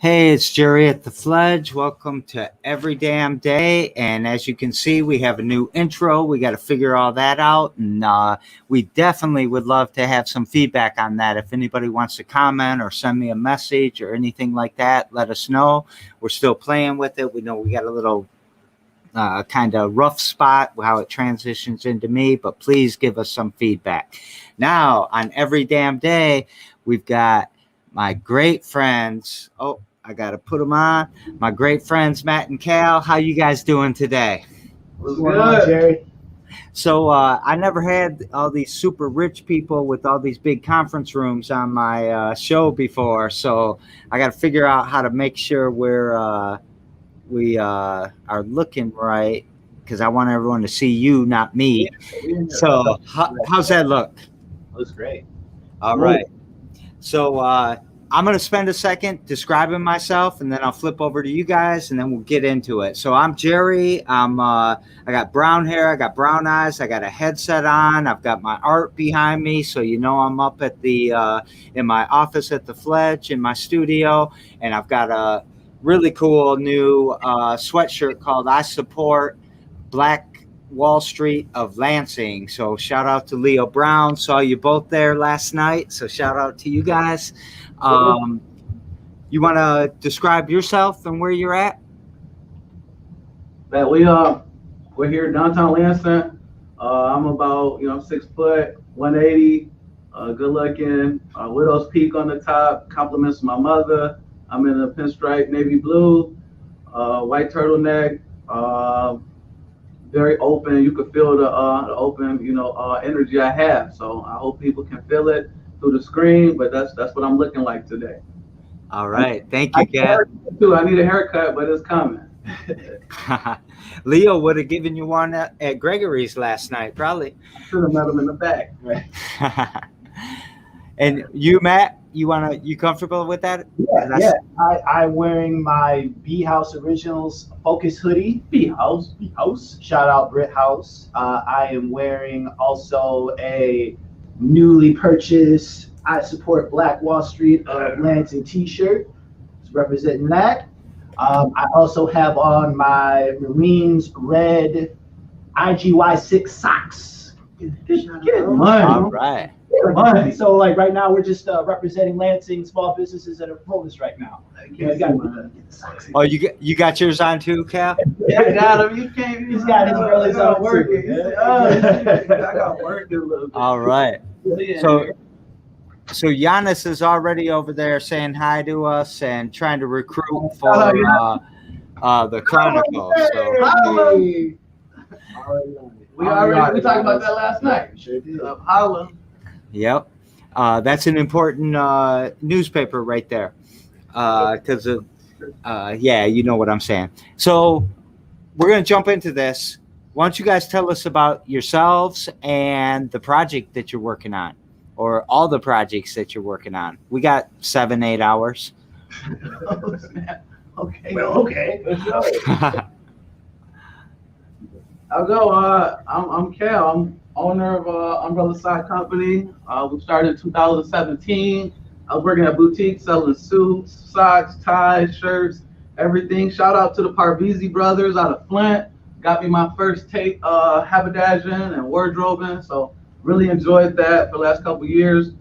Hey, it's Jerry at the Fledge. Welcome to Every Damn Day. And as you can see, we have a new intro. We got to figure all that out. And we definitely would love to have some feedback on that. If anybody wants to comment or send me a message or anything like that, let us know. We're still playing with it. We know we got a little kind of rough spot, how it transitions into me, but please give us some feedback. Now, on Every Damn Day, we've got my great friends. Oh, I got to put them on. My great friends, Matt and Cal. How you guys doing today? What's going on, Jerry? So I never had all these super rich people with all these big conference rooms on my show before. So I got to figure out how to make sure we are looking right, because I want everyone to see you, not me. So how's that look? Looks great. All right. So I'm going to spend a second describing myself, and then I'll flip over to you guys, and then we'll get into it. So I'm Jerry. I got brown hair. I got brown eyes. I got a headset on. I've got my art behind me, so you know I'm up at the in my office at the Fledge in my studio, and I've got a really cool new sweatshirt called "I Support Black Wall Street of Lansing." So shout out to Leo Brown. Saw you both there last night. So shout out to you guys. You want to describe yourself and where you're at? Man, we're here in downtown Lansing. I'm about 6 foot, 180, good looking, widow's peak on the top, compliments my mother. I'm in a pinstripe navy blue, white turtleneck, very open. You can feel the open, energy I have. So I hope people can feel it through the screen. But that's what I'm looking like today. All right, thank you, Kat. I need a haircut, but it's coming. Leo would have given you one at Gregory's last night, probably. Should have met him in the back. Right. And you, Matt, you comfortable with that? Yeah. I'm wearing my B House Originals Focus hoodie. B House. Shout out Brit House. I am wearing also a newly purchased "I Support Black Wall Street of Lansing" t-shirt. It's representing that. I also have on my Marines red IGY6 socks. Get money. All right. So like right now we're just representing Lansing small businesses that are homeless right now. Oh, you got yours on too, Cal? Yeah, I got him. You can't. He's got his brothers on working. I got work to do a little bit. All right. So Giannis is already over there saying hi to us and trying to recruit for the Chronicles. So. We talked about that last night. Sure did. Holla. Yep. That's an important newspaper right there. Because of, you know what I'm saying. So we're going to jump into this. Why don't you guys tell us about yourselves and the project that you're working on, or all the projects that you're working on? We got 7-8 hours. Okay. Well, okay. Let's go. I'll go. I'm Cal. I'm owner of Umbrella Sock Company. We started in 2017. I was working at a boutique selling suits, socks, ties, shirts, everything. Shout out to the Parvizi brothers out of Flint. Got me my first tape haberdashing and wardrobing. So really enjoyed that for the last couple of years.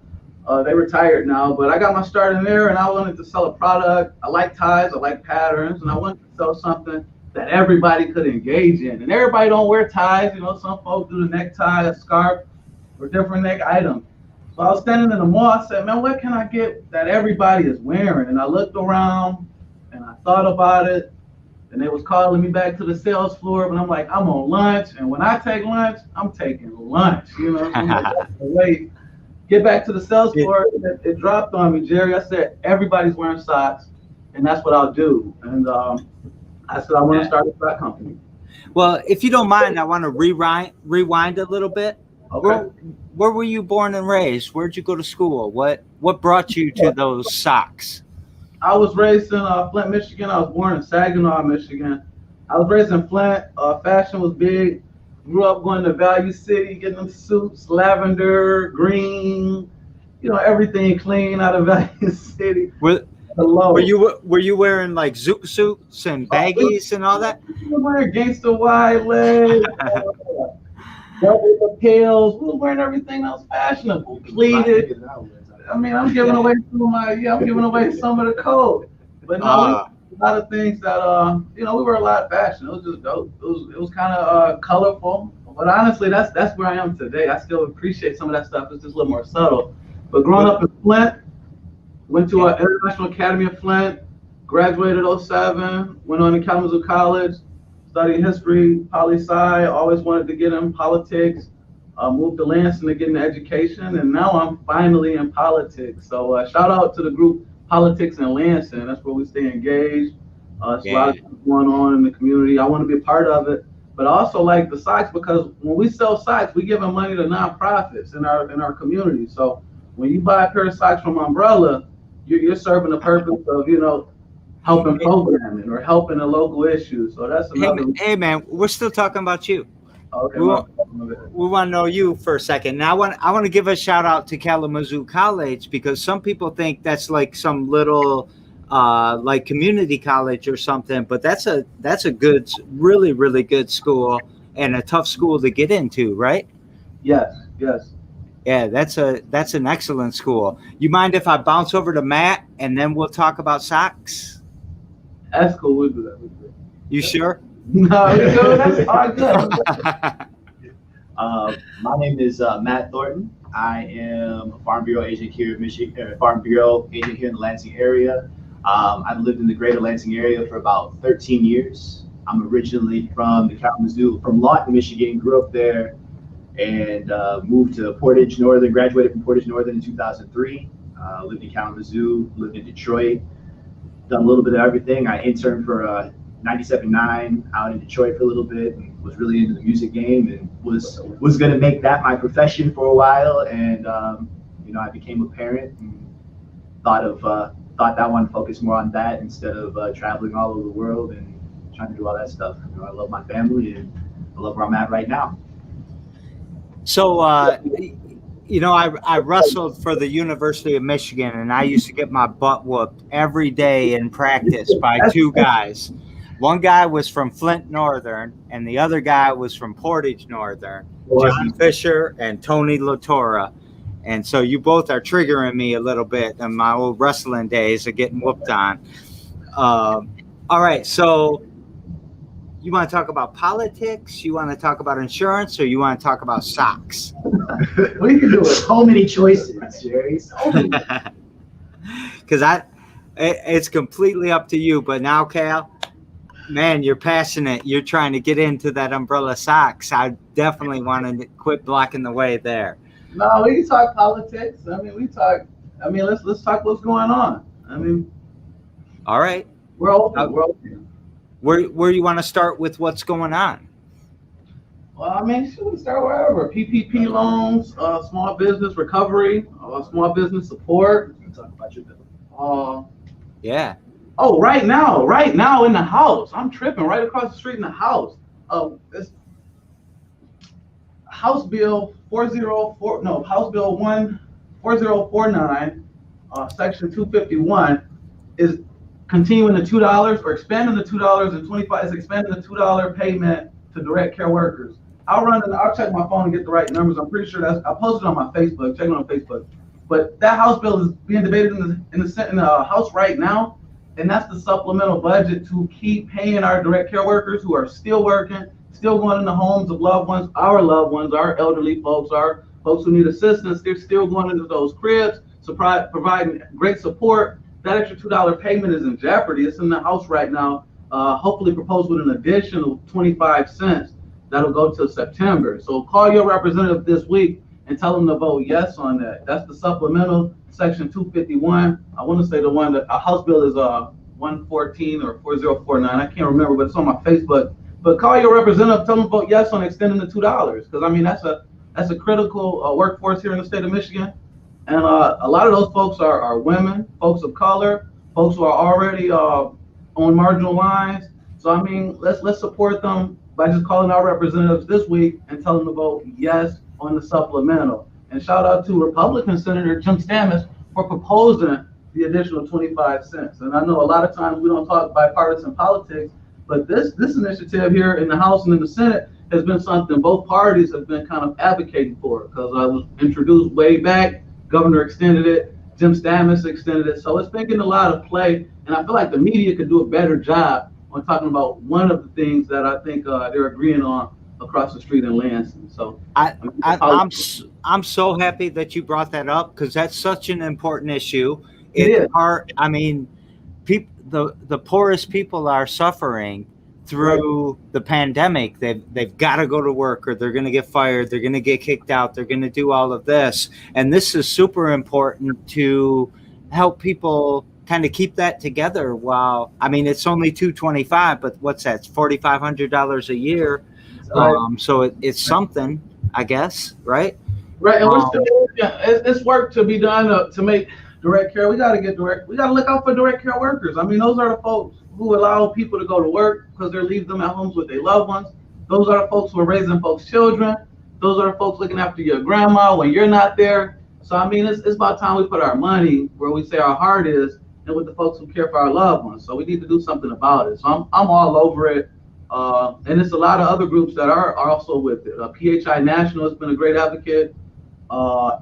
They retired now, but I got my start in there, and I wanted to sell a product. I like ties, I like patterns, and I wanted to sell something that everybody could engage in. And everybody don't wear ties. Some folks do the necktie, a scarf, or different neck items. So I was standing in the mall. I said, man, what can I get that everybody is wearing? And I looked around, and I thought about it, and they was calling me back to the sales floor. But I'm like, I'm on lunch, and when I take lunch, I'm taking lunch. So I'm like, wait, get back to the sales floor. It dropped on me, Jerry. I said, everybody's wearing socks, and that's what I'll do. And I said, I want to start a sock company. Well, if you don't mind, I want to rewind a little bit. Okay. Where were you born and raised? Where'd you go to school? What brought you to those socks? I was raised in Flint, Michigan. I was born in Saginaw, Michigan. I was raised in Flint. Fashion was big. Grew up going to Value City, getting them suits, lavender, green, everything clean out of Value City. the low. Were you wearing like zoot suits and baggies and all that? We were wearing gangster wide legs, double lapels. We were wearing everything else fashionable, pleated. I mean, I'm giving away some of the code, but no, a lot of things that we were a lot of fashion. It was just dope. It was kind of colorful, but honestly, that's where I am today. I still appreciate some of that stuff. It's just a little more subtle. But growing up in Flint, went to an International Academy of Flint, graduated '07, went on to Kalamazoo College, studied history, poli-sci. Always wanted to get in politics. Moved to Lansing to get an education, and now I'm finally in politics. So shout out to the group Politics in Lansing. That's where we stay engaged. There's a lot of stuff going on in the community. I want to be a part of it, but I also like the socks because when we sell socks, we giving money to nonprofits in our community. So when you buy a pair of socks from Umbrella, you're serving the purpose of helping programming or helping a local issue. So that's another. Hey man, we're still talking about you. Okay. We want to know you for a second. Now, I want to give a shout out to Kalamazoo College because some people think that's like some little like community college or something, but that's a good, really, really good school and a tough school to get into, right? Yes. Yeah, that's an excellent school. You mind if I bounce over to Matt and then we'll talk about socks? That's cool. We'll do that. You sure? No, that's all good. My name is Matt Thornton. I am a Farm Bureau agent here in Michigan, Farm Bureau agent here in the Lansing area. I've lived in the greater Lansing area for about 13 years. I'm originally from Lawton, Michigan, grew up there, and moved to Portage Northern, graduated from Portage Northern in 2003. Lived in Kalamazoo, lived in Detroit, done a little bit of everything. I interned for 97.9 out in Detroit for a little bit, and was really into the music game, and was going to make that my profession for a while. And I became a parent and thought that I wanted to focus more on that instead of traveling all over the world and trying to do all that stuff. I love my family and I love where I'm at right now. So I wrestled for the University of Michigan, and I used to get my butt whooped every day in practice by two guys. One guy was from Flint Northern, and the other guy was from Portage Northern, John Fisher and Tony Latorra. And so you both are triggering me a little bit in my old wrestling days of getting whooped on. All right, so you want to talk about politics? You want to talk about insurance, or you want to talk about socks? We can do it. So many choices, Jerry. So many. Because it's completely up to you. But now, Cal, man, you're passionate. You're trying to get into that umbrella socks. I definitely want to quit blocking the way there. No, we can talk politics. Let's talk what's going on. All right. We're open. Where you want to start with what's going on? Well, should we start wherever? PPP loans, small business recovery, small business support. Talk about your bill. Yeah. Oh, right now in the house. I'm tripping right across the street in the house. It's House Bill 4049, Section 251 is continuing the $2 or expanding the $2.25. Is expanding the $2 payment to direct care workers. I'll check my phone and get the right numbers. I'm pretty sure I posted on my Facebook. Check it on Facebook. But that House bill is being debated in the House right now, and that's the supplemental budget to keep paying our direct care workers who are still working, still going in the homes of loved ones, our elderly folks, our folks who need assistance. They're still going into those cribs, providing great support. That extra $2 payment is in jeopardy. It's in the House right now, hopefully proposed with an additional 25 cents that'll go till September. So call your representative this week and tell them to vote yes on that. That's the supplemental, Section 251. I want to say the one that House bill is 114 or 4049. I can't remember, but it's on my Facebook. But call your representative, tell them to vote yes on extending the $2, because that's a critical workforce here in the state of Michigan. And a lot of those folks are women, folks of color, folks who are already on marginal lines. So let's support them by just calling our representatives this week and tell them to vote yes on the supplemental. And shout out to Republican Senator Jim Stamets for proposing the additional 25 cents. And I know a lot of times we don't talk bipartisan politics, but this initiative here in the House and in the Senate has been something both parties have been kind of advocating for, because I was introduced way back, governor extended it, Jim Stamets extended it. So it's been getting a lot of play, and I feel like the media could do a better job on talking about one of the things that I think they're agreeing on across the street in Lansing. So I'm so happy that you brought that up, because that's such an important issue. It's hard. I mean, the poorest people are suffering through the pandemic. They've got to go to work, or they're going to get fired. They're going to get kicked out. They're going to do all of this, and this is super important to help people kind of keep that together. While I mean, it's only $225, but what's that? It's $4,500 a year. So it's something, I guess, right? Right, and it's work to be done to make direct care. We got to look out for direct care workers. I mean, those are the folks who allow people to go to work because they leave them at homes with their loved ones. Those are the folks who are raising folks' children. Those are the folks looking after your grandma when you're not there. So I mean, it's about time we put our money where we say our heart is, and with the folks who care for our loved ones. So we need to do something about it. So I'm all over it. And it's a lot of other groups that are also with it. PHI National has been a great advocate.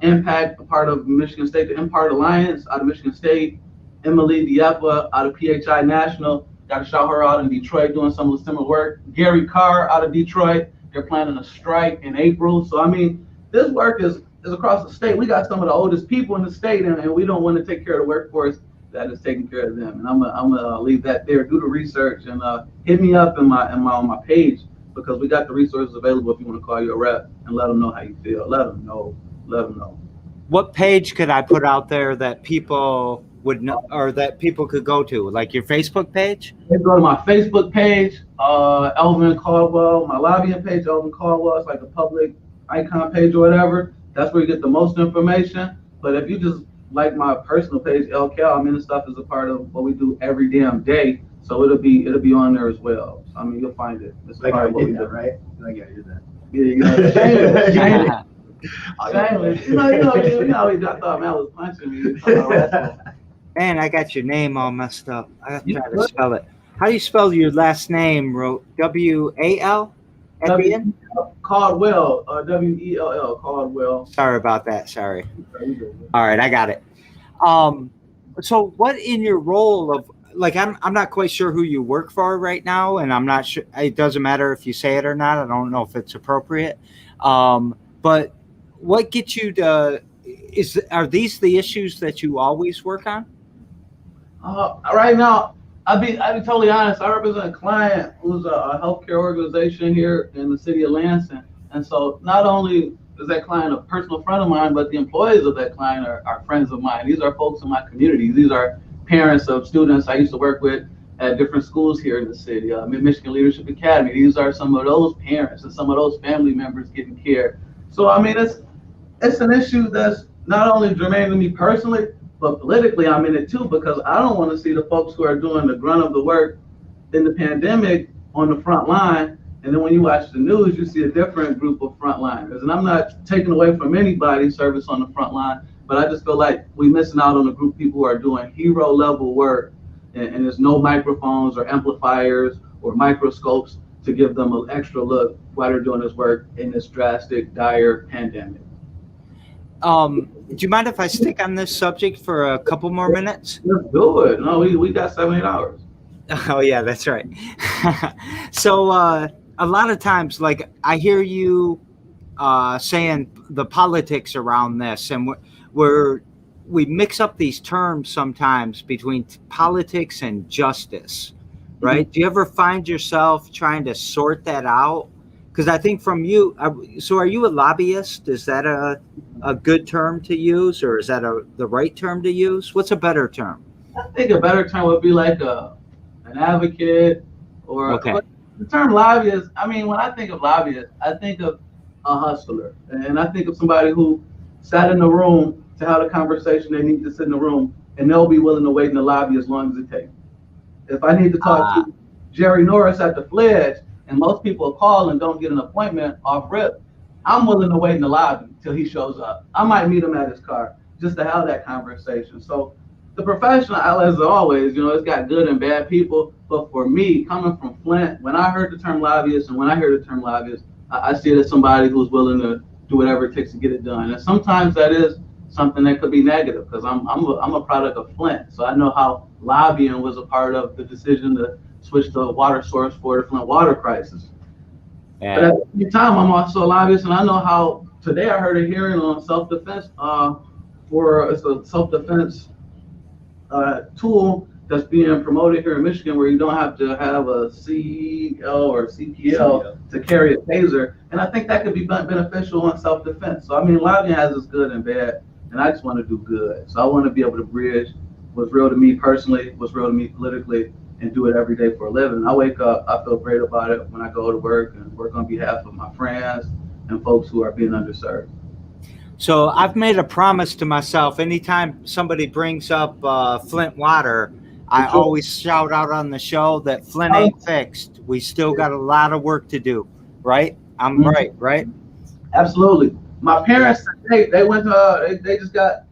Impact, a part of Michigan State, the Impart Alliance out of Michigan State. Emily Dieppe out of PHI National. Got to shout her out in Detroit doing some of the similar work. Gary Carr out of Detroit. They're planning a strike in April. So, I mean, this work is across the state. We got some of the oldest people in the state, and we don't want to take care of the workforce that is taking care of them. And I'm gonna leave that there. Do the research and hit me up on my page, because we got the resources available if you want to call your rep and let them know how you feel. Let them know. What page could I put out there that people would know, or that people could go to, like your Facebook page? They go to my Facebook page, Elvin Caldwell, my lobbying page, Elvin Caldwell. It's like a public icon page or whatever. That's where you get the most information. But if you just like my personal page, LCal, I mean, this stuff is a part of what we do every damn day. So it'll be on there as well. So, I mean, you'll find it. It's like part I of what we did do. that, right? Like I did that. Yeah, you know, shameless. Shameless. You know, I thought man was punching me. Man, I got your name all messed up. I got to try to spell it. How do you spell your last name? W-A-L at the end? Caldwell, W-E-L-L, Caldwell. Sorry about that. Sorry. All right, I got it. So what in your role of, like, I'm not quite sure who you work for right now, and I'm not sure, it doesn't matter if you say it or not. I don't know if it's appropriate. But what gets you to, are these the issues that you always work on? Right now, I'll be totally honest. I represent a client who's a healthcare organization here in the city of Lansing. And so not only is that client a personal friend of mine, but the employees of that client are friends of mine. These are folks in my community. These are parents of students I used to work with at different schools here in the city, Michigan Leadership Academy. These are some of those parents and some of those family members getting care. So, I mean, it's an issue that's not only germane to me personally, but politically I'm in it too, because I don't want to see the folks who are doing the grunt of the work in the pandemic on the front line. And then when you watch the news, you see a different group of frontliners. And I'm not taking away from anybody's service on the front line, but I just feel like we're missing out on a group of people who are doing hero level work, and there's no microphones or amplifiers or microscopes to give them an extra look while they're doing this work in this drastic, dire pandemic. Do you mind if I stick on this subject for a couple more minutes? Let's do it. No, we got 7-8 hours. Oh yeah, that's right. So a lot of times, like, I hear you saying the politics around this, and we mix up these terms sometimes between politics and justice, right? Mm-hmm. Do you ever find yourself trying to sort that out? Because I think from you, so are you a lobbyist? Is that a good term to use, or is that the right term to use? What's a better term? I think a better term would be like an advocate, or okay. The term lobbyist, I mean, when I think of lobbyist, I think of a hustler, and I think of somebody who sat in the room to have a conversation. They need to sit in the room, and they'll be willing to wait in the lobby as long as it takes. If I need to talk to Jerry Norris at the Fledge, and most people call and don't get an appointment off rip, I'm willing to wait in the lobby till he shows up. I might meet him at his car just to have that conversation. So the profession, as always, you know, it's got good and bad people. But for me, coming from Flint, when I heard the term lobbyist and when I hear the term lobbyist, I see it as somebody who's willing to do whatever it takes to get it done. And sometimes that is something that could be negative because I'm a product of Flint. So I know how lobbying was a part of the decision to switch to a water source for the Flint water crisis. Yeah. But at the same time, I'm also a lobbyist, and I know how today I heard a hearing on self-defense it's a self-defense tool that's being promoted here in Michigan where you don't have to have a CL or CPL to carry a taser. And I think that could be beneficial in self-defense. So, I mean, lobbying has its good and bad, and I just want to do good. So I want to be able to bridge what's real to me personally, what's real to me politically, and do it every day for a living. I wake up, I feel great about it when I go to work and work on behalf of my friends and folks who are being underserved. So I've made a promise to myself, anytime somebody brings up Flint water, I always shout out on the show that Flint ain't fixed. We still got a lot of work to do, right? I'm right? Absolutely. My parents, they went to, they just got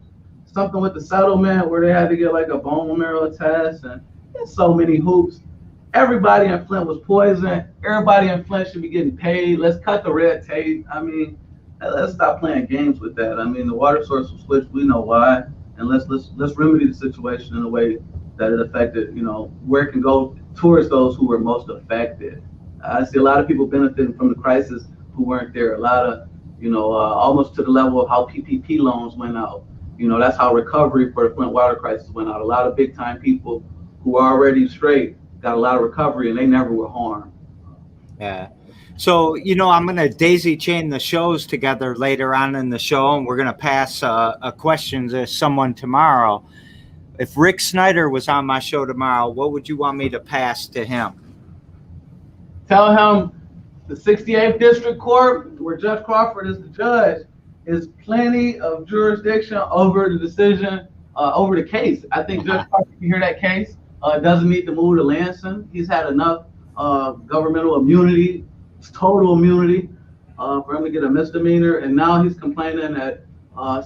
something with the settlement where they had to get like a bone marrow test, and there's so many hoops. Everybody in Flint was poisoned. Everybody in Flint should be getting paid. Let's cut the red tape. I mean, let's stop playing games with that. I mean, the water source was switched. We know why, and let's remedy the situation in a way that it affected, you know, where it can go towards those who were most affected. I see a lot of people benefiting from the crisis who weren't there. A lot of, you know, almost to the level of how PPP loans went out. You know, that's how recovery for the Flint water crisis went out. A lot of big time people who are already straight got a lot of recovery, and they never were harmed. Yeah. So, you know, I'm going to daisy chain the shows together later on in the show, and we're going to pass a question to someone tomorrow. If Rick Snyder was on my show tomorrow, what would you want me to pass to him? Tell him the 68th District Court, where Judge Crawford is the judge, is plenty of jurisdiction over the decision, over the case. I think Judge Crawford can hear that case. Doesn't need to move to Lansing. He's had enough governmental immunity, total immunity, for him to get a misdemeanor, and now he's complaining that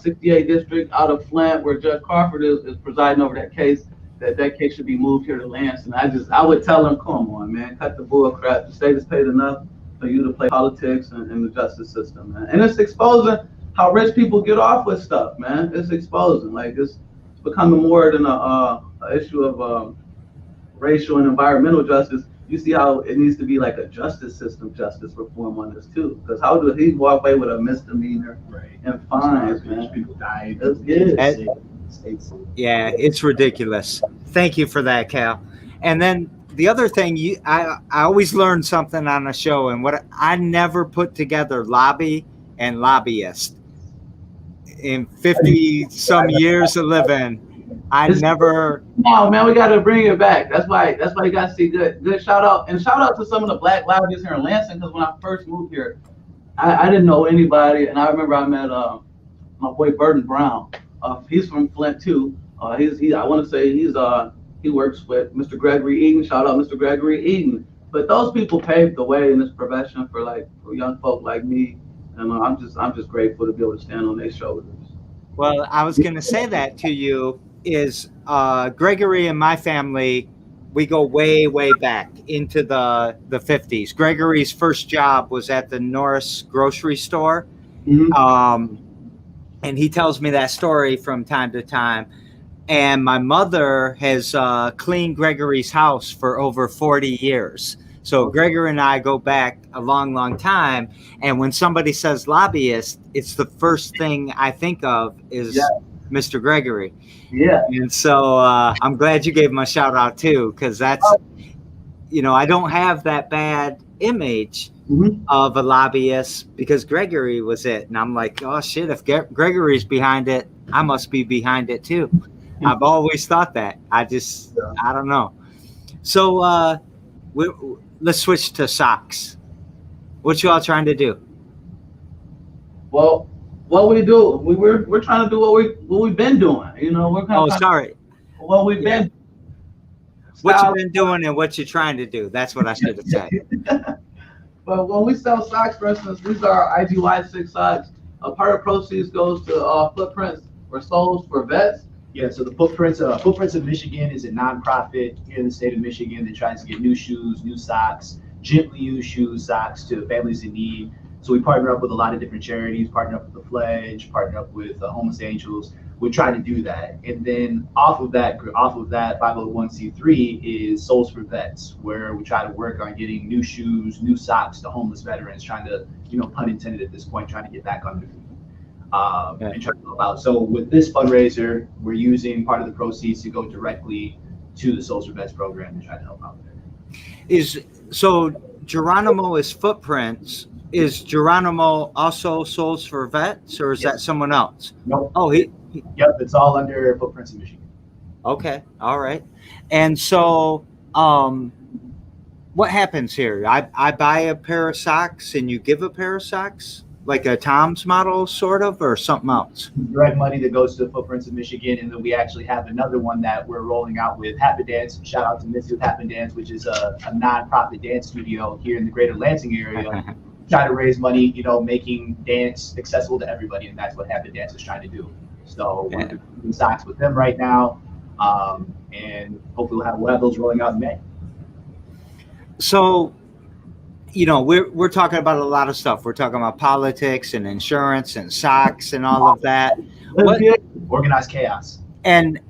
68 District out of Flint, where Judge Crawford is presiding over that case, that case should be moved here to Lansing. I would tell him, come on, man, cut the bull crap. The state has paid enough for you to play politics and the justice system, man. And it's exposing how rich people get off with stuff, man. It's exposing, like it's becoming more than a issue of racial and environmental justice. You see how it needs to be like a justice system, justice reform on this too. Because how do he walk away with a misdemeanor and fines, man? People died. Yeah, it's ridiculous. Thank you for that, Cal. And then the other thing, I always learn something on the show, and what I never put together lobby and lobbyist. In 50 some years of living, I never. No, man, we got to bring it back. That's why you got to see good shout out, and shout out to some of the black lobbyists here in Lansing, because when I first moved here, I didn't know anybody, and I remember I met my boy Burton Brown. He's from Flint too. I want to say he works with Mr. Gregory Eaton. Shout out Mr. Gregory Eaton. But those people paved the way in this profession for young folk like me, and I'm just grateful to be able to stand on their shoulders. Well, I was going to say that to you is Gregory and my family, we go way, way back into the 50s. Gregory's first job was at the Norris grocery store. Mm-hmm. And he tells me that story from time to time. And my mother has cleaned Gregory's house for over 40 years. So Gregory and I go back a long, long time. And when somebody says lobbyist, it's the first thing I think of is Mr. Gregory. Yeah. And so I'm glad you gave him a shout out too, because that's, you know, I don't have that bad image of a lobbyist because Gregory was it. And I'm like, oh shit, if Gregory's behind it, I must be behind it too. I've always thought that. I don't know. So let's switch to socks. What you all trying to do? Well, what we do, we're trying to do what we've been doing. You know, we're kind of sorry. What we've been. What you've been doing and what you're trying to do. That's what I should have said. But when we sell socks, for instance, these are our IGY 6 socks. A part of proceeds goes to footprints or soles for vets. Yeah, so the Footprints of Michigan is a nonprofit here in the state of Michigan that tries to get new shoes, new socks, gently used shoes, socks to families in need. So we partner up with a lot of different charities, partner up with the Fledge, partner up with Homeless Angels. We try to do that, and then off of that 501c3 is Souls for Vets, where we try to work on getting new shoes, new socks to homeless veterans, trying to, pun intended at this point, trying to get back on their feet. And try to help out. So with this fundraiser, we're using part of the proceeds to go directly to the Souls for Vets program and try to help out there. So Geronimo is Footprints. Is Geronimo also Souls for Vets, or is that someone else? Nope. Oh, yep, it's all under Footprints of Michigan. Okay, all right. And so, what happens here? I buy a pair of socks, and you give a pair of socks? Like a Tom's model, sort of, or something else? Direct money that goes to Footprints of Michigan, and then we actually have another one that we're rolling out with Happy Dance. Shout out to Missy with Happy Dance, which is a nonprofit dance studio here in the greater Lansing area. Try to raise money, making dance accessible to everybody, and that's what Happy Dance is trying to do. So we're doing socks with them right now, and hopefully we'll have those rolling out in May. So, we're talking about a lot of stuff. We're talking about politics and insurance and socks and all of that. Organized chaos. And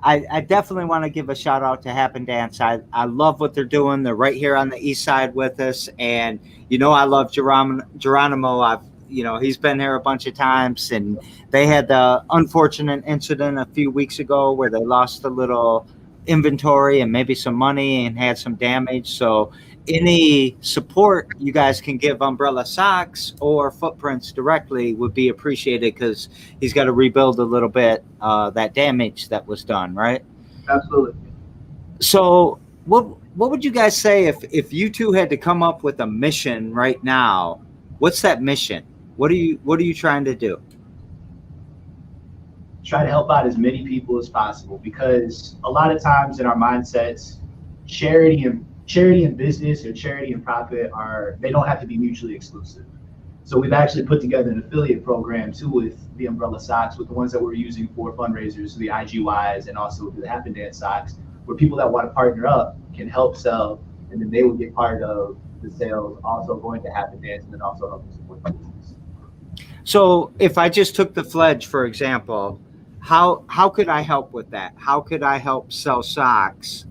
I definitely want to give a shout out to Happen Dance. I love what they're doing. They're right here on the east side with us, and I love Geronimo. He's been here a bunch of times, and they had the unfortunate incident a few weeks ago where they lost a little inventory and maybe some money and had some damage. So any support you guys can give Umbrella Socks or Footprints directly would be appreciated, because he's got to rebuild a little bit that damage that was done, right? Absolutely. So what would you guys say if you two had to come up with a mission right now? What's that mission? What are you trying to do? Try to help out as many people as possible, because a lot of times in our mindsets, charity and business, or charity and profit, they don't have to be mutually exclusive. So we've actually put together an affiliate program too with the Umbrella Socks, with the ones that we're using for fundraisers, the IGYs, and also the Happen Dance Socks, where people that want to partner up can help sell, and then they will get part of the sales, also going to Happen Dance, and then also helping support the business. So if I just took the Fledge, for example, how could I help with that? How could I help sell socks?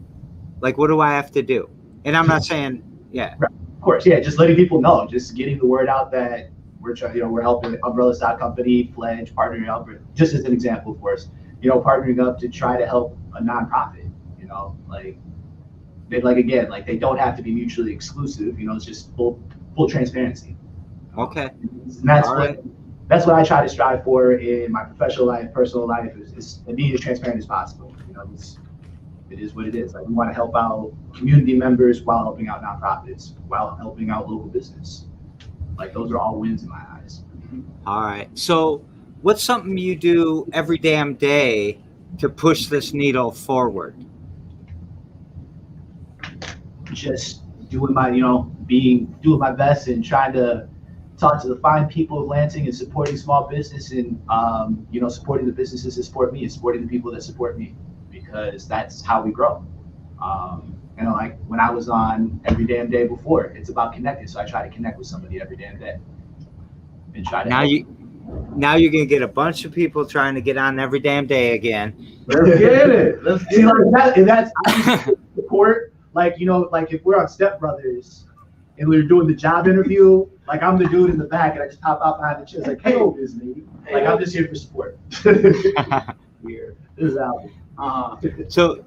Like, what do I have to do? And I'm not saying, yeah. Right. Of course, yeah, just letting people know, just getting the word out that we're trying, we're helping Umbrella Sock Company, Fledge, partnering up, just as an example, of course, partnering up to try to help a nonprofit, they don't have to be mutually exclusive, it's just full transparency. Okay. And that's what I try to strive for in my professional life, personal life, is being as transparent as possible. It is what it is. We want to help out community members while helping out nonprofits, while helping out local business. Those are all wins in my eyes. All right. So what's something you do every damn day to push this needle forward? Just doing my, doing my best and trying to talk to the fine people of Lansing and supporting small business, and supporting the businesses that support me and supporting the people that support me, because that's how we grow. When I was on Every Damn Day before, it's about connecting. So I try to connect with somebody every damn day and try to now you're gonna get a bunch of people trying to get on Every Damn Day again. Let's get it. Let's see, that's support. If we're on Step Brothers and we're doing the job interview, I'm the dude in the back, and I just pop out behind the chair, hey, this lady. I'm just here for support. Weird. This is Elvin. So,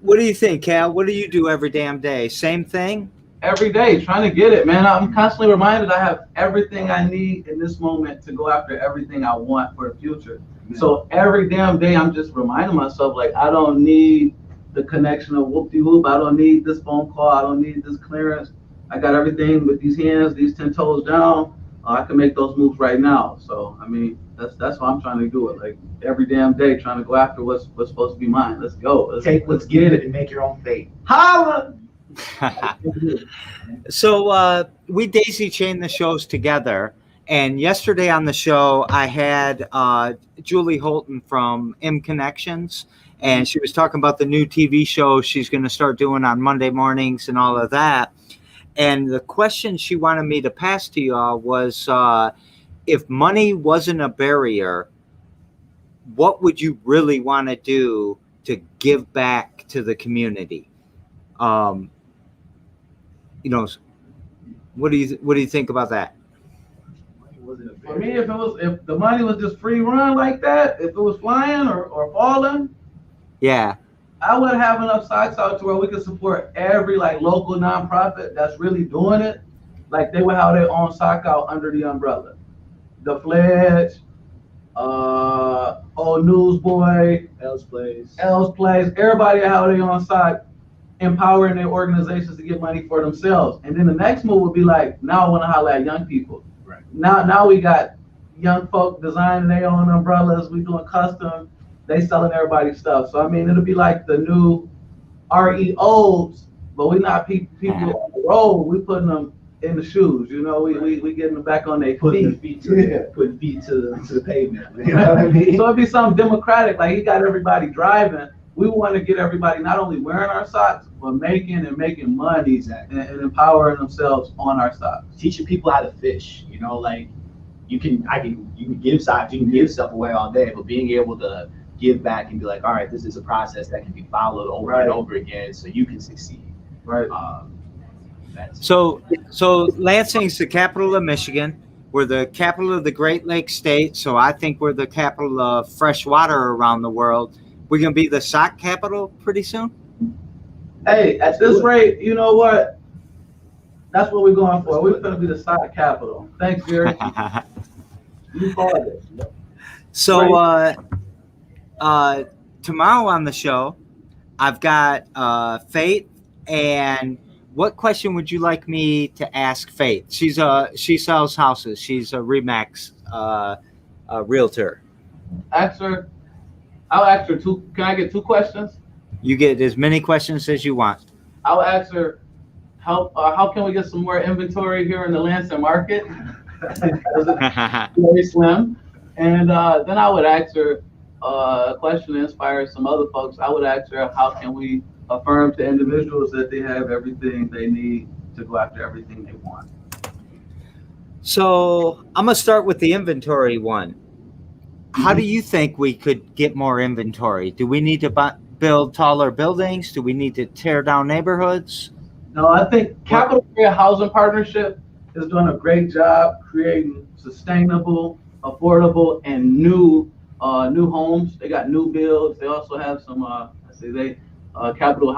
what do you think, Cal? What do you do every damn day? Same thing? Every day, trying to get it, man. I'm constantly reminded I have everything I need in this moment to go after everything I want for the future. So every damn day, I'm just reminding myself, I don't need the connection of whoop-de-whoop. I don't need this phone call. I don't need this clearance. I got everything with these hands, these 10 toes down. I can make those moves right now. So, that's why I'm trying to do it. Every damn day, trying to go after what's supposed to be mine. Let's go. Let's get it and make your own fate. Holla! So we daisy chain the shows together, And yesterday on the show, I had Julie Holton from M Connections, and she was talking about the new TV show she's going to start doing on Monday mornings and all of that. And the question she wanted me to pass to y'all was, if money wasn't a barrier, what would you really want to do to give back to the community? You know, what do you think about that? For me, if the money was just free run like that, if it was flying or falling, Yeah. I would have enough sites out to where we could support every like local nonprofit that's really doing it. Like they would have their own sock out under the umbrella. The Fledge, Old Newsboy, L's Place. everybody have their own sock, empowering their organizations to get money for themselves. And then the next move would be like, now I want to holler at young people. Right. Now we got young folk designing their own umbrellas. We doing custom. They selling everybody's stuff. So I mean, it'll be like the new REOs, but we not people on the road. We putting them in the shoes. You know, we getting them back on their Putting feet. putting feet to the pavement. You know what I mean? So it'd be something democratic. Like he got everybody driving. We want to get everybody not only wearing our socks, but making money. Exactly. and empowering themselves on our socks. Teaching people how to fish. You know, like you can give socks, you can give stuff away all day, but being able to give back and be like, all right, this is a process that can be followed over and over again, so you can succeed. Right. So Lansing's the capital of Michigan. We're the capital of the Great Lakes state, so I think we're the capital of fresh water around the world. We're going to be the sock capital pretty soon? Hey, at this rate, you know what? That's what we're going for. We're going to be the sock capital. Thanks, Jerry. You called it. So tomorrow on the show, I've got Faith. And what question would you like me to ask Faith? She sells houses. She's a Remax realtor. I'll ask her two. Can I get two questions? You get as many questions as you want. I'll ask her how can we get some more inventory here in the Lansing market? Very slim. And then I would ask her a question to inspire some other folks. I would ask her, how can we affirm to individuals that they have everything they need to go after everything they want? So I'm going to start with the inventory one. How do you think we could get more inventory? Do we need to build taller buildings? Do we need to tear down neighborhoods? No, I think Capital Area Housing Partnership is doing a great job creating sustainable, affordable, and new homes. They got new builds. They also have some Capital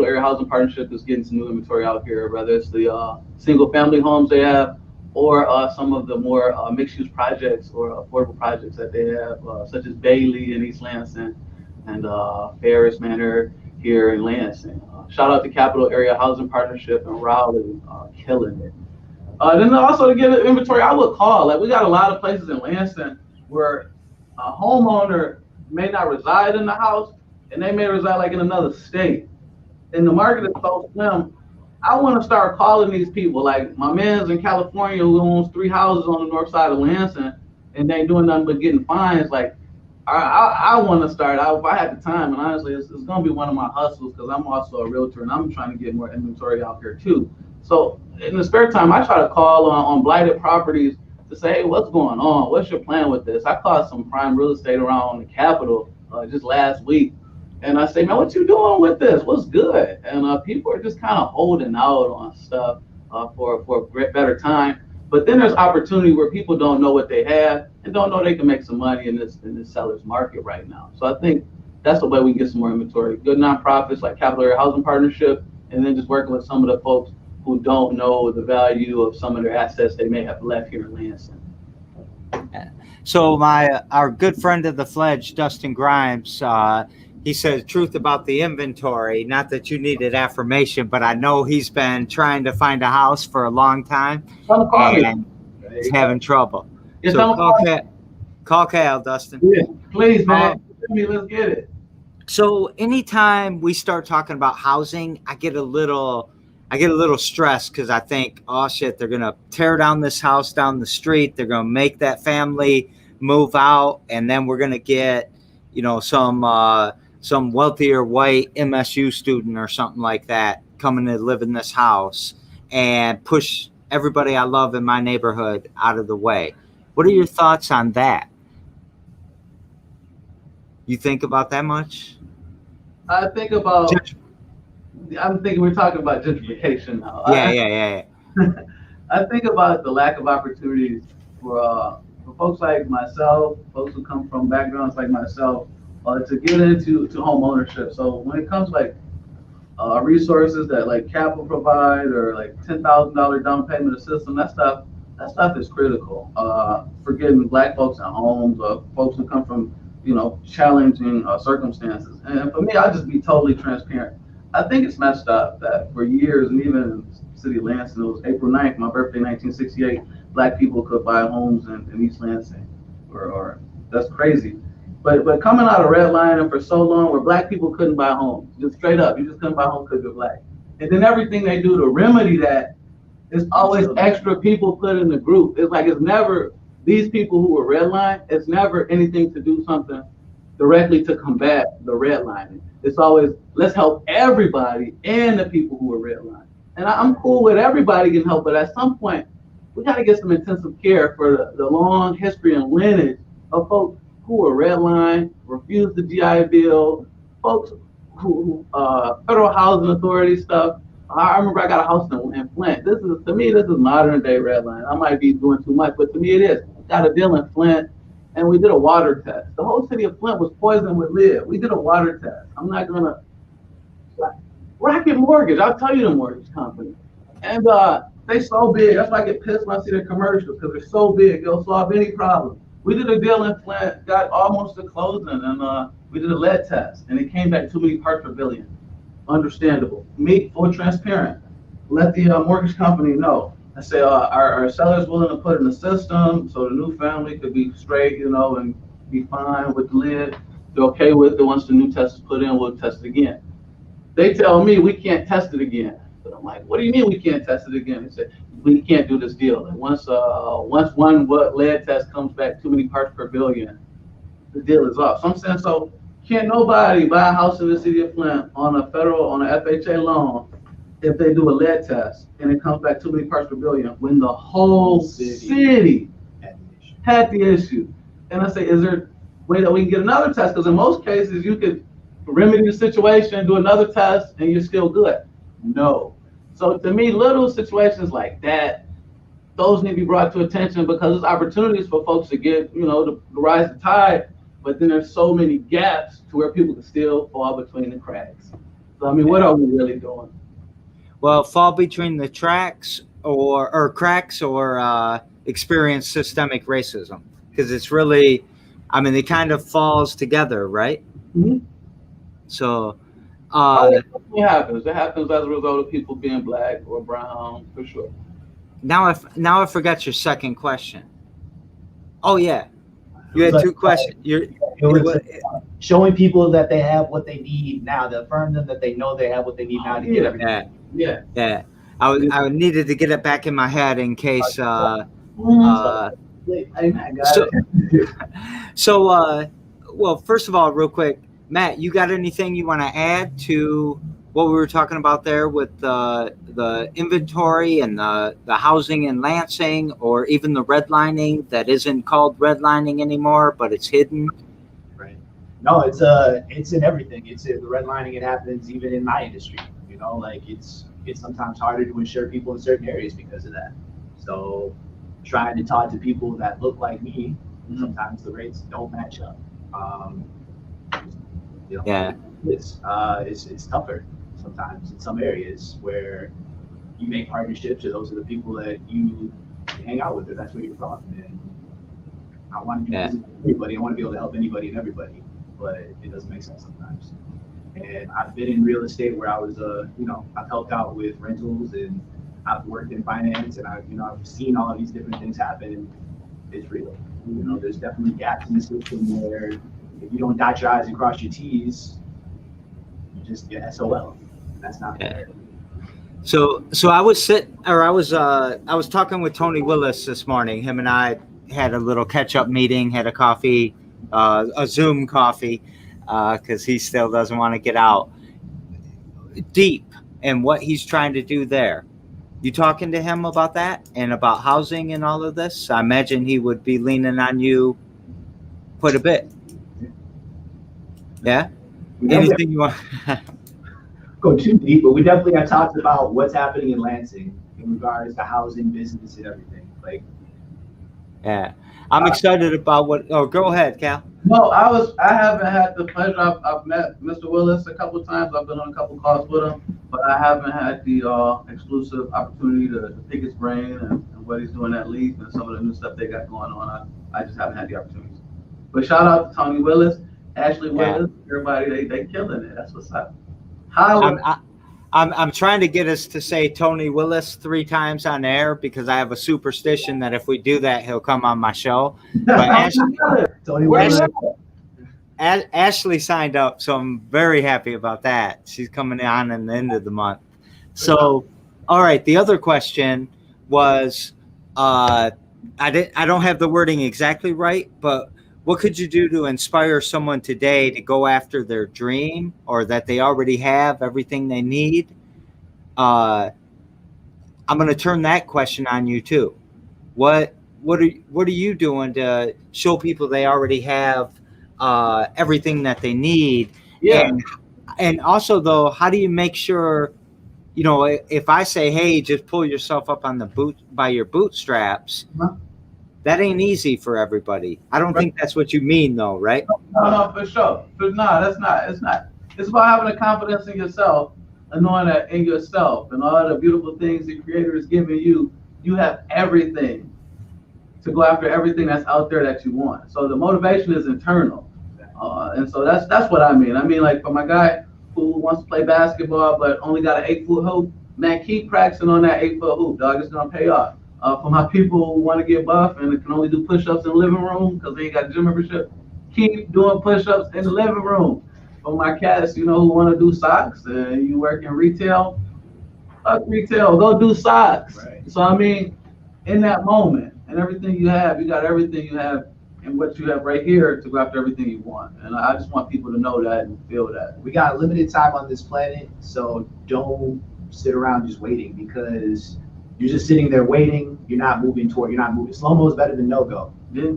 Area Housing Partnership is getting some new inventory out here, whether it's the single family homes they have, or some of the more mixed-use projects or affordable projects that they have, such as Bailey in East Lansing and Ferris Manor here in Lansing. Shout out to Capital Area Housing Partnership in Raleigh, killing it. Then also to get an inventory, I would call. Like we got a lot of places in Lansing where a homeowner may not reside in the house, and they may reside like in another state. And the market is so slim. I want to start calling these people, like my man's in California who owns 3 houses on the north side of Lansing, and they ain't doing nothing but getting fines. Like, I want to start. If I had the time, and honestly, it's going to be one of my hustles because I'm also a realtor and I'm trying to get more inventory out here too. So in the spare time, I try to call on blighted properties to say, hey, what's going on? What's your plan with this? I called some prime real estate around the Capitol just last week. And I say, man, what you doing with this? What's good? And people are just kind of holding out on stuff for a better time. But then there's opportunity where people don't know what they have and don't know they can make some money in this seller's market right now. So I think that's the way we can get some more inventory. Good nonprofits like Capital Area Housing Partnership, and then just working with some of the folks who don't know the value of some of their assets they may have left here in Lansing. So our good friend of the Fledge, Dustin Grimes, he says truth about the inventory. Not that you needed affirmation, but I know he's been trying to find a house for a long time and he's having trouble. Yeah, so call Cal, Dustin. Yeah, please, man. Let's get it. So anytime we start talking about housing, I get a little I get a little stressed because I think, oh shit, they're gonna tear down this house down the street. They're gonna make that family move out, and then we're gonna get, some wealthier white MSU student or something like that coming to live in this house and push everybody I love in my neighborhood out of the way. What are your thoughts on that? You think about that much? I think about. I'm thinking we're talking about gentrification now. Yeah. I think about the lack of opportunities for folks like myself, folks who come from backgrounds like myself, to get into home ownership. So when it comes like resources that like capital provide or like $10,000 down payment assistance, that stuff is critical for getting Black folks in homes or folks who come from challenging circumstances. And for me, I'll just be totally transparent. I think it's messed up that for years, and even in the city of Lansing, it was April 9th, my birthday, 1968, Black people could buy homes in East Lansing, or that's crazy. But coming out of redlining for so long, where Black people couldn't buy homes, just straight up, you just couldn't buy homes because you're Black. And then everything they do to remedy that is always extra people put in the group. It's like it's never these people who were redlined. It's never anything to do something directly to combat the redlining. It's always, let's help everybody and the people who are redlined. And I'm cool with everybody getting help, but at some point, we got to get some intensive care for the long history and lineage of folks who are redlined, refused the GI Bill, folks who federal housing authority stuff. I remember I got a house in Flint. To me, this is modern day redline. I might be doing too much, but to me it is. Got a deal in Flint, and we did a water test. The whole city of Flint was poisoned with lead. We did a water test. I'm not gonna Rocket Mortgage. I'll tell you the mortgage company, and they so big. That's why I get pissed when I see their commercials because they're so big. They'll solve any problem. We did a deal in Flint, got almost to closing, and we did a lead test, and it came back too many parts per billion. Understandable. Me, full transparent. Let the mortgage company know. I say, our sellers willing to put in the system so the new family could be straight, and be fine with the lid. They're okay with it. Once the new test is put in, we'll test it again. They tell me we can't test it again. But I'm like, what do you mean we can't test it again? They said, we can't do this deal. And once one lead test comes back too many parts per billion, the deal is off. So I'm saying, so can't nobody buy a house in the city of Flint on a FHA loan if they do a lead test and it comes back too many parts per billion when the whole city had the issue. And I say, is there a way that we can get another test? Because in most cases, you could remedy the situation, do another test, and you're still good. No. So to me, little situations like that, those need to be brought to attention because there's opportunities for folks to get, to rise the tide. But then there's so many gaps to where people can still fall between the cracks. So, I mean, what are we really doing? Well, fall between the tracks or cracks or experience systemic racism. Because it's really, it kind of falls together, right? Mm-hmm. So, it happens. It happens as a result of people being Black or brown, for sure. Now I forgot your second question. Oh, yeah. You had two questions. Showing people that they have what they need now, to affirm them that they know they have what they need now to get everything. Yeah. I needed to get it back in my head in case. Well, first of all, real quick, Matt, you got anything you want to add to what we were talking about there with the inventory and the housing in Lansing, or even the redlining that isn't called redlining anymore, but it's hidden? Right. No, it's in everything. It's the redlining. It happens even in my industry. It's sometimes harder to insure people in certain areas because of that. So trying to talk to people that look like me, sometimes the rates don't match up. It's tougher sometimes in some areas where you make partnerships, or those are the people that you hang out with, or that's where you're from. And I want to be everybody. I want to be able to help anybody and everybody, but it doesn't make sense sometimes. And I've been in real estate where I was, I've helped out with rentals, and I've worked in finance, and I've seen all of these different things happen, and it's real. There's definitely gaps in the system where if you don't dot your I's and cross your T's, you just get SOL. That's not fair. So I was I was talking with Tony Willis this morning. Him and I had a little catch up meeting, had a coffee, a Zoom coffee, because he still doesn't want to get out deep and what he's trying to do there. You talking to him about that and about housing and all of this? I imagine he would be leaning on you quite a bit. Yeah. Anything you want? Go too deep, but we definitely have talked about what's happening in Lansing in regards to housing, business, and everything. Like, Yeah, I'm excited about what. Oh, go ahead, Cal. No, I haven't had the pleasure. I've met Mr. Willis a couple of times. I've been on a couple of calls with him, but I haven't had the exclusive opportunity to pick his brain and what he's doing at Leaf and some of the new stuff they got going on. I just haven't had the opportunity. But shout out to Tony Willis, Ashley Willis, everybody. They killing it. That's what's up. I'm trying to get us to say Tony Willis 3 times on air because I have a superstition that if we do that, he'll come on my show. But Ashley signed up, so I'm very happy about that. She's coming on in the end of the month. So, all right. The other question was, I don't have the wording exactly right, but what could you do to inspire someone today to go after their dream, or that they already have everything they need? I'm going to turn that question on you too. What are you doing to show people they already have everything that they need? Yeah. And also though, how do you make sure, if I say, hey, just pull yourself up on by your bootstraps, that ain't easy for everybody. I don't think that's what you mean though, right? No, for sure. But no, that's not. It's not. It's about having a confidence in yourself and knowing that in yourself and all the beautiful things the Creator is giving you, you have everything to go after everything that's out there that you want. So the motivation is internal. And so that's what I mean. I mean, like for my guy who wants to play basketball but only got an 8-foot hoop, man, keep practicing on that 8-foot hoop, dog. It's gonna pay off. For my people who want to get buff and can only do push-ups in the living room because they ain't got gym membership, keep doing push-ups in the living room. For my cats, who want to do socks and you work in retail, fuck retail, go do socks. Right. So I mean, in that moment and everything you have, you got everything you have and what you have right here to go after everything you want. And I just want people to know that and feel that. We got limited time on this planet, so don't sit around just waiting because you're just sitting there waiting. You're not moving. Slow-mo is better than no-go. Yeah.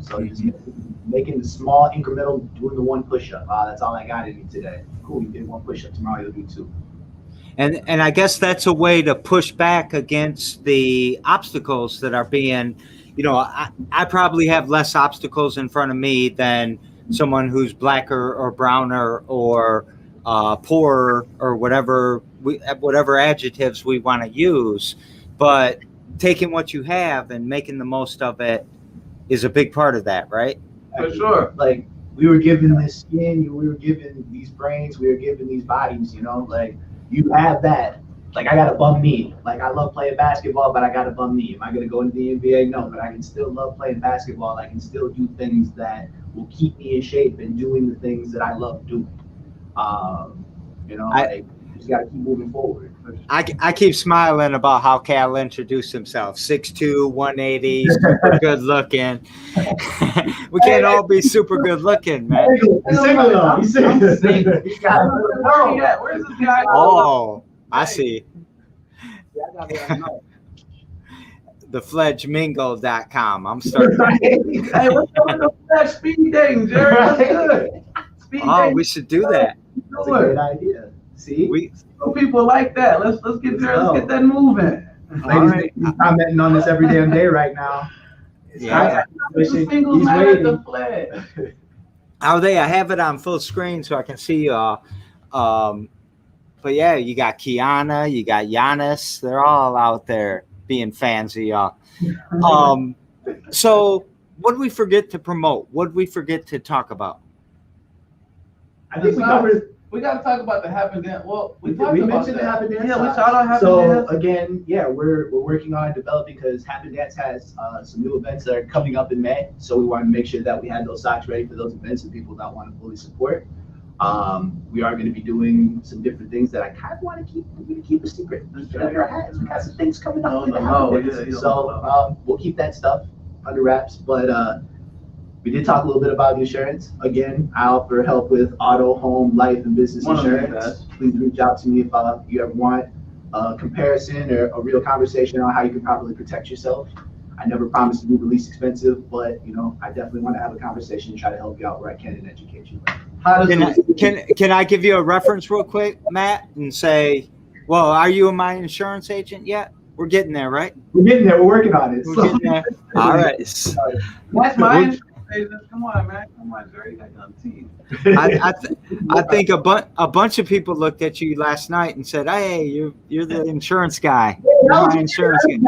So just making the small incremental, doing the 1 push-up. That's all I got in you today. Cool, you did 1 push-up. Tomorrow you'll do 2. And I guess that's a way to push back against the obstacles that are being, I probably have less obstacles in front of me than someone who's blacker or browner or poorer or whatever adjectives we want to use. But taking what you have and making the most of it is a big part of that, right? For sure. Like we were given this skin, we were given these brains, we were given these bodies, like you have that. Like I got a bum knee. Like I love playing basketball, but I got a bum knee. Am I gonna go into the NBA? No, but I can still love playing basketball. I can still do things that will keep me in shape and doing the things that I love doing. You just gotta keep moving forward. I keep smiling about how Cal introduced himself. 6'2", 180, super good looking. We can't all be super good looking, man. He's single though. He's single. Where's this guy? Oh, I see. TheFledgeMingle.com. I'm starting. Hey, what's up with the Fledge speed dating, Jerry? What's good? Speed dating. We should do that. That's a great idea. See? Some people like that. Let's get there. Let's get that moving. Ladies, he's commenting on this every damn day right now. Yeah. He's waiting. How they? I have it on full screen so I can see y'all. But yeah, you got Kiana, you got Giannis. They're all out there being fans of y'all. So what did we forget to promote? What did we forget to talk about? I think we covered. We got to talk about the Happen Dance. Well, we mentioned the Happen Dance. Yeah, we shout out Happen Dance. So again, we're working on developing because Happen Dance has some new events that are coming up in May. So we want to make sure that we had those socks ready for those events and people that want to fully support. We are going to be doing some different things that I kind of want to keep a secret. Under our hats. We got some things coming up. We'll keep that stuff under wraps. But we did talk a little bit about insurance. Again, I offer help with auto, home, life, and business insurance. Please reach out to me if you ever want a comparison or a real conversation on how you can properly protect yourself. I never promise to be the least expensive, but I definitely want to have a conversation and try to help you out where I can and educate you. Can I give you a reference real quick, Matt, and say, well, are you my insurance agent yet? We're getting there, right? We're getting there. We're working on it. We're getting there. All right. That's my insurance agent. Come on, man. Come on, Jerry. You got young teeth. I think a bunch of people looked at you last night and said, "Hey, you're the insurance guy." Not expecting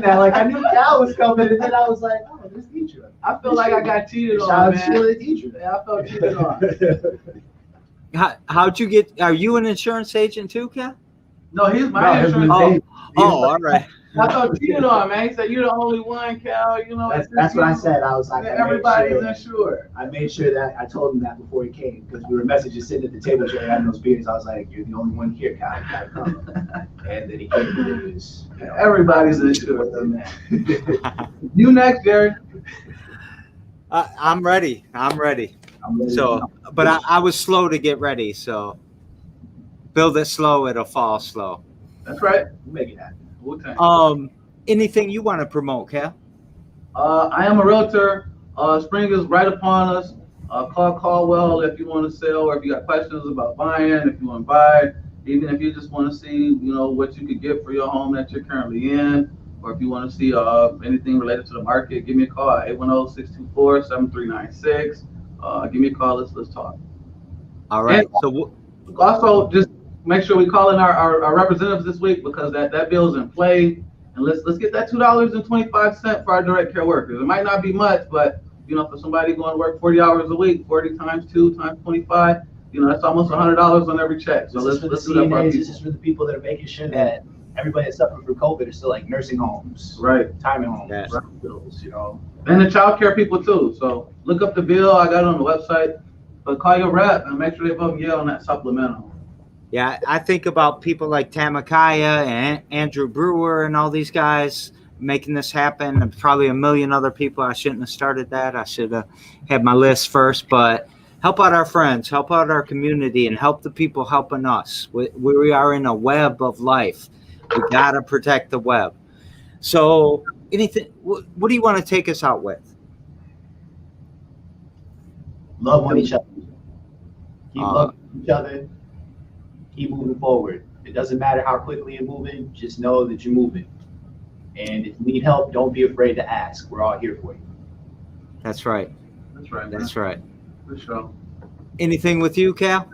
that. Like I knew Cal was coming, and then I was like, "Oh, there's Deidre." I feel like I got cheated on, man. Yeah, I felt cheated on. How'd you get? Are you an insurance agent too, Cal? No, he's my insurance agent. Oh, all right. I thought cheated on, man. He said you're the only one, Cal. That's what I said. I was like, everybody's insured. I made sure that I told him that before he came because we were messaging sitting at the table sharing having those beers. I was like, "You're the only one here, Cal. You gotta come." And then he came and it was, everybody's insured. You next, Jerry. I'm ready. So, but I was slow to get ready. So, build it slow, it'll fall slow. That's right. We'll make it happen. Anything you want to promote, Cal? I am a realtor. Spring is right upon us. Call Caldwell if you want to sell, or if you got questions about buying, if you want to buy, even if you just want to see, what you could get for your home that you're currently in, or if you want to see anything related to the market, give me a call at 810-624-7396. Give me a call. Let's talk. All right. And so also just make sure we call in our representatives this week because that bill is in play, and let's get that $2.25 for our direct care workers. It might not be much, but for somebody going to work 40 hours a week, 40 times 2 times 25, that's almost $100 on every check. So let's do that for our people. This is for the people that are making sure that everybody that's suffering from COVID is still like nursing homes, right? Retirement homes, yes. Hospitals, and the child care people too. So look up the bill. I got it on the website, but call your rep and make sure they vote yeah on that supplemental. Yeah, I think about people like Tamakaya and Andrew Brewer and all these guys making this happen, and probably a million other people. I shouldn't have started that. I should have had my list first, but help out our friends, help out our community, and help the people helping us. We are in a web of life. We got to protect the web. So what do you want to take us out with? Love on each other. Keep loving each other. Keep moving forward. It doesn't matter how quickly you're moving, just know that you're moving. And if you need help, don't be afraid to ask. We're all here for you. That's right. That's right. For sure. Anything with you, Cal?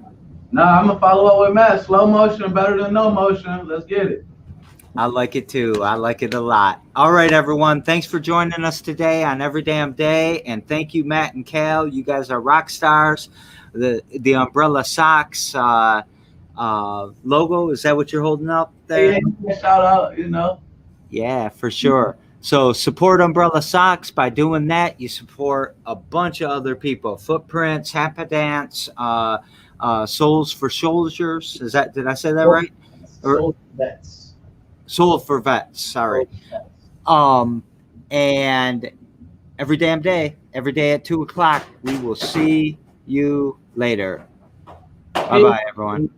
Nah, I'm going to follow up with Matt. Slow motion, better than no motion. Let's get it. I like it too. I like it a lot. All right, everyone. Thanks for joining us today on Every Damn Day. And thank you, Matt and Cal. You guys are rock stars. The Umbrella Socks logo, is that what you're holding up there? Yeah, shout out, Yeah, for sure. So support Umbrella Socks. By doing that, you support a bunch of other people. Footprints, Happy Dance, Souls for Soldiers. Did I say that right? Soul Vets. Soul for Vets, sorry. And every day at 2:00, we will see you later. Bye-bye, everyone.